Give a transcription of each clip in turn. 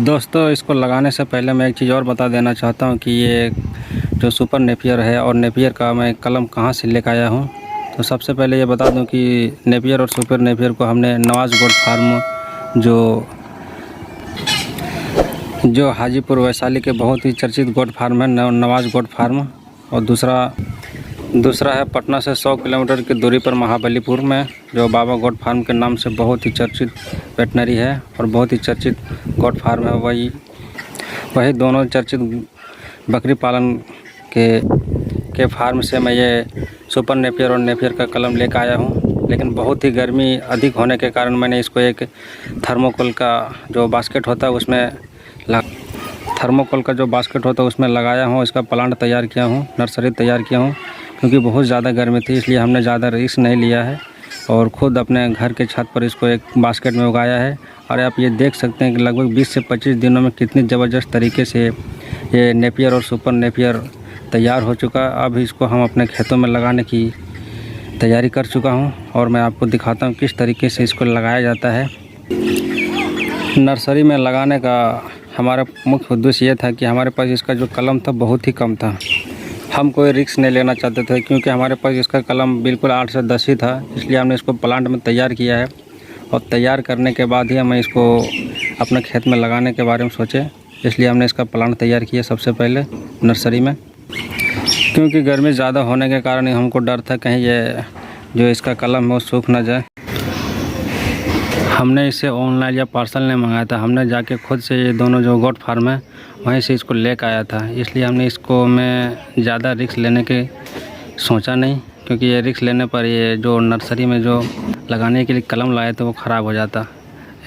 दोस्तों, इसको लगाने से पहले मैं एक चीज़ और बता देना चाहता हूँ कि ये जो सुपर नेपियर है और नेपियर का मैं कलम कहाँ से लेकर आया हूँ। तो सबसे पहले ये बता दूँ कि नेपियर और सुपर नेपियर को हमने नवाज़ गोट फार्म जो हाजीपुर वैशाली के बहुत ही चर्चित गोट फार्म है, नवाज़ गोट फार्म। और दूसरा है पटना से 100 किलोमीटर की दूरी पर महाबलीपुर में जो बाबा गोट फार्म के नाम से बहुत ही चर्चित वेटनरी है और बहुत ही चर्चित गोट फार्म है। वही दोनों चर्चित बकरी पालन के फार्म से मैं ये सुपर नेपियर और नेपियर का कलम लेकर आया हूँ। लेकिन बहुत ही गर्मी अधिक होने के कारण मैंने इसको एक थर्मोकोल का जो बास्केट होता है उसमें लगाया हूँ। इसका प्लांट तैयार किया हूँ, नर्सरी तैयार किया हूँ। क्योंकि बहुत ज़्यादा गर्मी थी इसलिए हमने ज़्यादा रिस्क नहीं लिया है और ख़ुद अपने घर के छत पर इसको एक बास्केट में उगाया है। और आप ये देख सकते हैं कि लगभग 20 से 25 दिनों में कितनी ज़बरदस्त तरीके से ये नेपियर और सुपर नेपियर तैयार हो चुका। अब इसको हम अपने खेतों में लगाने की तैयारी कर चुका हूँ और मैं आपको दिखाता हूँ किस तरीके से इसको लगाया जाता है। नर्सरी में लगाने का हमारा मुख्य उद्देश्य ये था कि हमारे पास इसका जो कलम था बहुत ही कम था। हम कोई रिस्क नहीं लेना चाहते थे क्योंकि हमारे पास इसका कलम बिल्कुल 8 से 10 ही था। इसलिए हमने इसको प्लांट में तैयार किया है और तैयार करने के बाद ही हमें इसको अपने खेत में लगाने के बारे में सोचे। इसलिए हमने इसका प्लांट तैयार किया सबसे पहले नर्सरी में। क्योंकि गर्मी ज़्यादा होने के कारण हमको डर था कहीं ये जो इसका कलम है वो सूख ना जाए। हमने इसे ऑनलाइन या पार्सल नहीं मंगाया था, हमने जाके खुद से ये दोनों जो गोट फार्म है वहीं से इसको लेकर आया था। इसलिए हमने इसको मैं ज़्यादा रिस्क लेने के सोचा नहीं, क्योंकि ये रिस्क लेने पर ये जो नर्सरी में जो लगाने के लिए कलम लाए थे वो ख़राब हो जाता।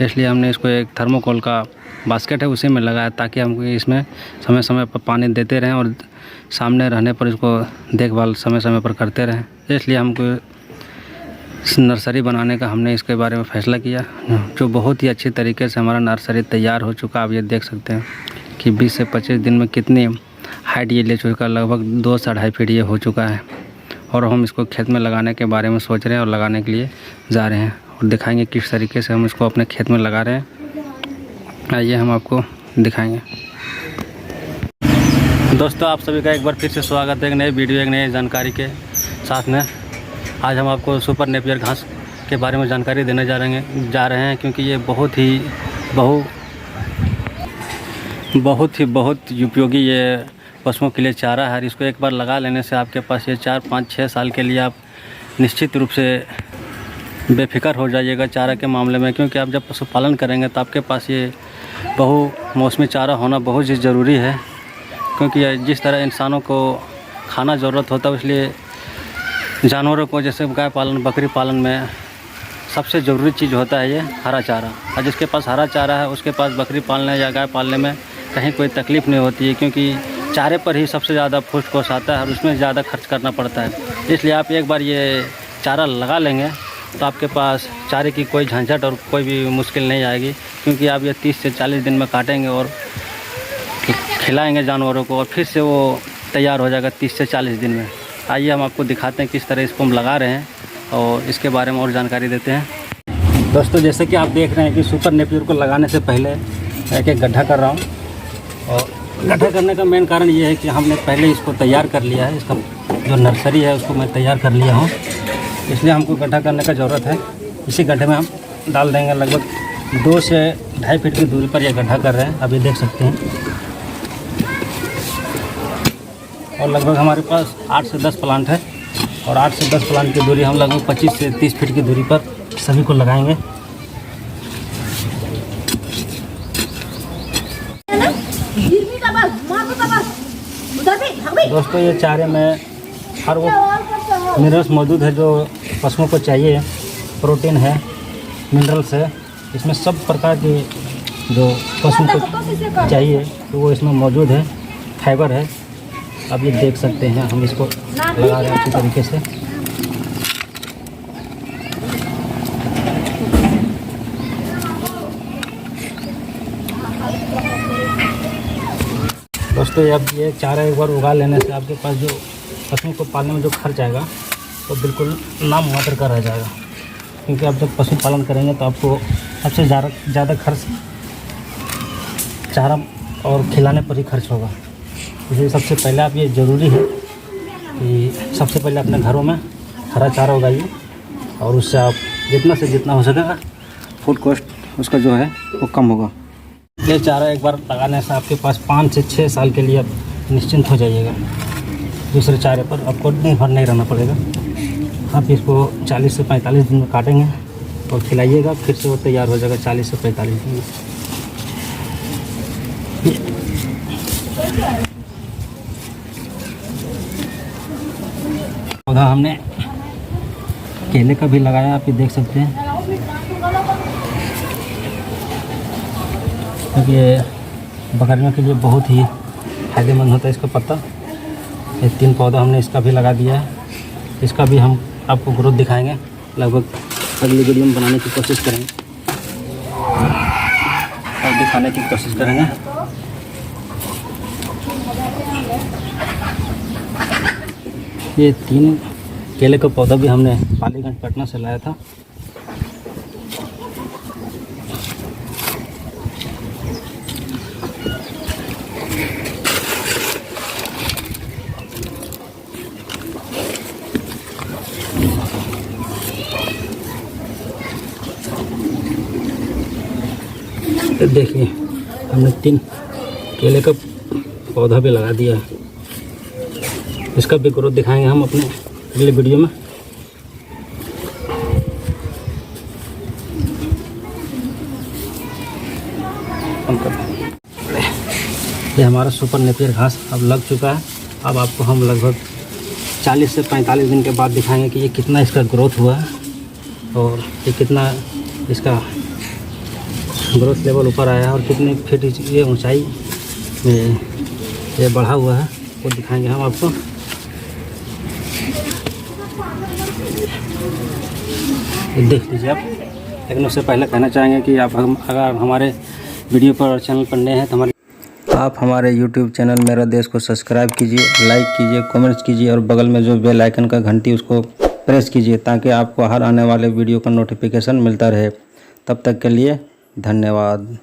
इसलिए हमने इसको एक थर्मोकोल का बास्केट है उसी में लगाया ताकि हम इसमें समय समय पर पानी देते रहें और सामने रहने पर इसको देखभाल समय समय पर करते रहें। इसलिए हमको नर्सरी बनाने का हमने इसके बारे में फ़ैसला किया, जो बहुत ही अच्छी तरीके से हमारा नर्सरी तैयार हो चुका। आप ये देख सकते हैं कि 20 से 25 दिन में कितनी हाइट ये ले चुका, लगभग 2 से 2.5 फीट ये हो चुका है। और हम इसको खेत में लगाने के बारे में सोच रहे हैं और लगाने के लिए जा रहे हैं और दिखाएंगे किस तरीके से हम इसको अपने खेत में लगा रहे हैं। आइए हम आपको दिखाएंगे। दोस्तों, आप सभी का एक बार फिर से स्वागत है एक नए वीडियो, एक नई जानकारी के साथ में। आज हम आपको सुपर नेपियर घास के बारे में जानकारी देने जा रहे हैं क्योंकि ये बहुत उपयोगी ये पशुओं के लिए चारा है। इसको एक बार लगा लेने से आपके पास ये 4, 5, 6 साल के लिए आप निश्चित रूप से बेफिक्र हो जाइएगा चारा के मामले में। क्योंकि आप जब पशुपालन करेंगे तो आपके पास ये बहुमौसमी चारा होना बहुत ही ज़रूरी है। क्योंकि जिस तरह इंसानों को खाना ज़रूरत होता है, इसलिए जानवरों को जैसे गाय पालन, बकरी पालन में सबसे ज़रूरी चीज़ होता है ये हरा चारा। और जिसके पास हरा चारा है उसके पास बकरी पालने या गाय पालने में कहीं कोई तकलीफ़ नहीं होती है, क्योंकि चारे पर ही सबसे ज़्यादा फूस कोस आता है और उसमें ज़्यादा खर्च करना पड़ता है। इसलिए आप एक बार ये चारा लगा लेंगे तो आपके पास चारे की कोई झंझट और कोई भी मुश्किल नहीं आएगी। क्योंकि आप ये 30 से 40 दिन में काटेंगे और खिलाएँगे जानवरों को और फिर से वो तैयार हो जाएगा 30 से 40 दिन में। आइए हम आपको दिखाते हैं किस तरह इसको हम लगा रहे हैं और इसके बारे में और जानकारी देते हैं। दोस्तों, जैसे कि आप देख रहे हैं कि सुपर नेपियर को लगाने से पहले एक गड्ढा कर रहा हूँ। और गड्ढा करने का मेन कारण ये है कि हमने पहले इसको तैयार कर लिया है, इसका जो नर्सरी है उसको मैं तैयार कर लिया हूँ, इसलिए हमको गड्ढा करने का ज़रूरत है। इसी गड्ढे में हम डाल देंगे। लगभग 2 से 2.5 फीट की दूरी पर यह गड्ढा कर रहे हैं, आप ये देख सकते हैं। और लगभग हमारे पास 8 से 10 प्लांट है और 8 से 10 प्लांट की दूरी हम लगभग 25 से 30 फीट की दूरी पर सभी को लगाएंगे। दोस्तों, ये चारे में हर वो मिनरल्स मौजूद है जो पशुओं को चाहिए। प्रोटीन है, मिनरल्स है, इसमें सब प्रकार के जो पशुओं को चाहिए तो वो इसमें मौजूद है। फाइबर है, आप ये देख सकते हैं। हम इसको लगा रहे हैं अच्छी तरीके से। दोस्तों, अब ये चारा एक बार उगा लेने से आपके पास जो पशुओं को पालने में जो खर्च आएगा वो बिल्कुल नाममात्र का रह जाएगा। क्योंकि आप जब पशुपालन करेंगे तो आपको सबसे ज़्यादा खर्च चारा और खिलाने पर ही खर्च होगा। इसलिए सबसे पहले आप ये ज़रूरी है कि सबसे पहले अपने घरों में हरा चारा उगाइए और उससे आप जितना से जितना हो सकेगा फूड कॉस्ट उसका जो है वो कम होगा। ये चारा एक बार लगाने से आपके पास 5 से 6 साल के लिए आप निश्चिंत हो जाइएगा। दूसरे चारे पर आपको दिन भर नहीं रहना पड़ेगा। आप इसको 40 से 45 दिन में काटेंगे और खिलाइएगा, फिर से वो तैयार हो जाएगा 40 से 45 दिन में। पौधा हमने केले का भी लगाया, आप ये देख सकते हैं, क्योंकि ये बकरियों के लिए बहुत ही फायदेमंद होता है इसका पत्ता। ये 3 पौधा हमने इसका भी लगा दिया है। इसका भी हम आपको ग्रोथ दिखाएंगे, लगभग अगली वीडियो में बनाने की कोशिश करेंगे और दिखाने की कोशिश करेंगे। ये 3 केले का पौधा भी हमने पालीगंज पटना से लाया था। देखिए हमने 3 केले का पौधा भी लगा दिया है। इसका भी ग्रोथ दिखाएंगे हम अपने अगले वीडियो में। ये हमारा सुपर नेपियर घास अब लग चुका है। अब आपको हम लगभग 40 से 45 दिन के बाद दिखाएंगे कि ये कितना इसका ग्रोथ हुआ है और ये कितना इसका ग्रोथ लेवल ऊपर आया है और कितने फीट ये ऊंचाई में ये बढ़ा हुआ है, वो दिखाएंगे हम आपको। देख लीजिए आप। लेकिन उससे पहले कहना चाहेंगे कि आप अगर हमारे वीडियो पर और चैनल पर नए हैं तो आप हमारे YouTube चैनल मेरा देश को सब्सक्राइब कीजिए, लाइक कीजिए, कमेंट्स कीजिए और बगल में जो बेल आइकन का घंटी उसको प्रेस कीजिए ताकि आपको हर आने वाले वीडियो का नोटिफिकेशन मिलता रहे। तब तक के लिए धन्यवाद।